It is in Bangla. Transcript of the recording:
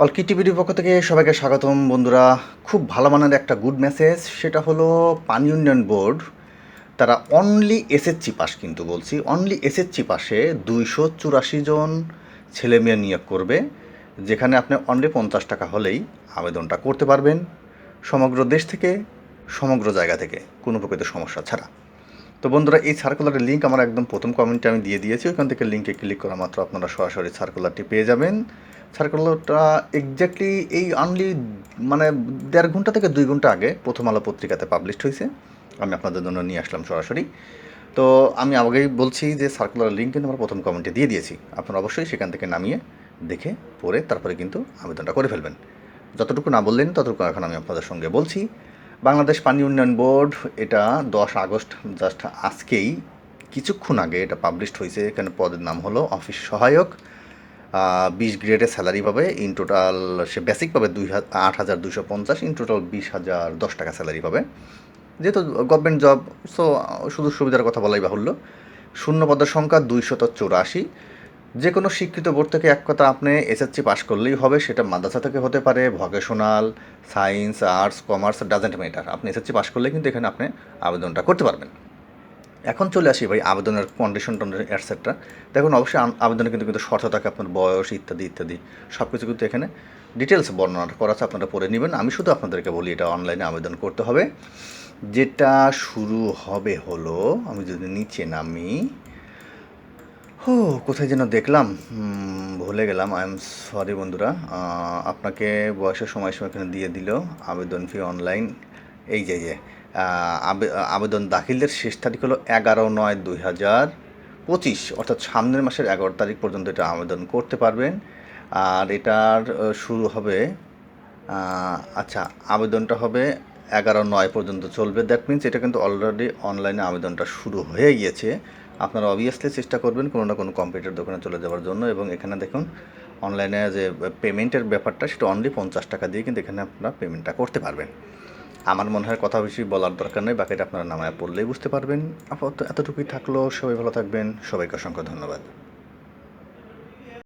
অলকি টিভির পক্ষ থেকে সবাইকে স্বাগতম বন্ধুরা। খুব ভালো মানের একটা গুড মেসেজ, সেটা হলো পানি উন্নয়ন বোর্ড তারা অনলি এসএসসি পাস, কিন্তু বলছি অনলি এসএসসি পাশে 284 জন ছেলে মেয়ে নিয়োগ করবে, যেখানে আপনি অনলি 50 টাকা হলেই আবেদনটা করতে পারবেন, সমগ্র দেশ থেকে, সমগ্র জায়গা থেকে, কোনো প্রকৃত সমস্যা ছাড়া। তো বন্ধুরা, এই সার্কুলারের লিঙ্ক আমার একদম প্রথম কমেন্টে আমি দিয়ে দিয়েছি, ওইখান থেকে লিঙ্কে ক্লিক করা মাত্র আপনারা সরাসরি সার্কুলারটি পেয়ে যাবেন। সার্কুলারটা এক্স্যাক্টলি এই অনলি মানে 1.5 ঘন্টা থেকে 2 ঘন্টা আগে প্রথম আলো পত্রিকাতে পাবলিশড হয়েছে, আমি আপনাদের জন্য নিয়ে আসলাম সরাসরি। তো আমি আগেই বলছি যে সার্কুলার লিঙ্ক কিন্তু আমরা প্রথম কমেন্টে দিয়ে দিয়েছি, আপনারা অবশ্যই সেখান থেকে নামিয়ে দেখে পড়ে তারপরে কিন্তু আবেদনটা করে ফেলবেন। যতটুকু না বললেন ততটুকু এখন আমি আপনাদের সঙ্গে বলছি। বাংলাদেশ পানি উন্নয়ন বোর্ড, এটা 10 আগস্ট, জাস্ট আজকেই কিছুক্ষণ আগে এটা পাবলিশড হয়েছে। এখানে পদের নাম হলো অফিস সহায়ক। 20 গ্রেডে স্যালারি পাবে, ইন টোটাল সে বেসিক পাবে 8,250, ইন টোটাল 20,010 টাকা স্যালারি পাবে। যেহেতু গভর্নমেন্ট জব, সো সুযোগ সুবিধার কথা বলাই বাহুল্য। শূন্য পদের সংখ্যা 284। যে কোনো শিক্ষিত বোর্ড থেকে এক কথা আপনি এসএসসি পাস করলেই হবে, সেটা মাদ্রাসা থেকে হতে পারে, vocational, science, arts, commerce, doesn't matter, আপনি এসএসসি পাস করলে কিন্তু এখানে আপনি আবেদনটা করতে পারবেন। এখন চলে আসি ভাই আবেদনের কন্ডিশন টন্ডিশন এটসেট্রা। দেখুন, অবশ্যই আবেদনে কিন্তু কিন্তু শর্ত থাকে, আপনার বয়স ইত্যাদি ইত্যাদি সব কিছু কিন্তু এখানে ডিটেলস বর্ণনা করা আছে, আপনারা পড়ে নেবেন। আমি শুধু আপনাদেরকে বলি এটা অনলাইনে আবেদন করতে হবে। যেটা শুরু হবে হলো, আমি যদি নিচে নামি, কোথায় যেন দেখলাম, ভুলে গেলাম, আই এম সরি বন্ধুরা। আপনাকে বয়সের সময়সীমা এখানে দিয়ে দিল, আবেদন ফি অনলাইন, এই যে আবেদন দাখিলের শেষ তারিখ হলো 11/9/2025, অর্থাৎ সামনের মাসের 11 তারিখ পর্যন্ত এটা আবেদন করতে পারবেন। আর এটার শুরু হবে, আচ্ছা, আবেদনটা হবে 11/9 পর্যন্ত চলবে। দ্যাট মিনস এটা কিন্তু অলরেডি অনলাইনে আবেদনটা শুরু হয়ে গিয়েছে। আপনারা অবভিয়াসলি চেষ্টা করবেন কোনো না কোনো কম্পিউটার দোকানে চলে যাওয়ার জন্য, এবং এখানে দেখুন অনলাইনে যে পেমেন্টের ব্যাপারটা, সেটা অনলি 50 টাকা দিয়ে কিন্তু এখানে আপনারা পেমেন্টটা করতে পারবেন। আমার মনে হয় কথা বেশি বলার দরকার নেই, বাকিটা আপনারা নামায় পড়লেই বুঝতে পারবেন। আপাতত এতটুকুই থাকলো, সবাই ভালো থাকবেন, সবাইকে অসংখ্য ধন্যবাদ।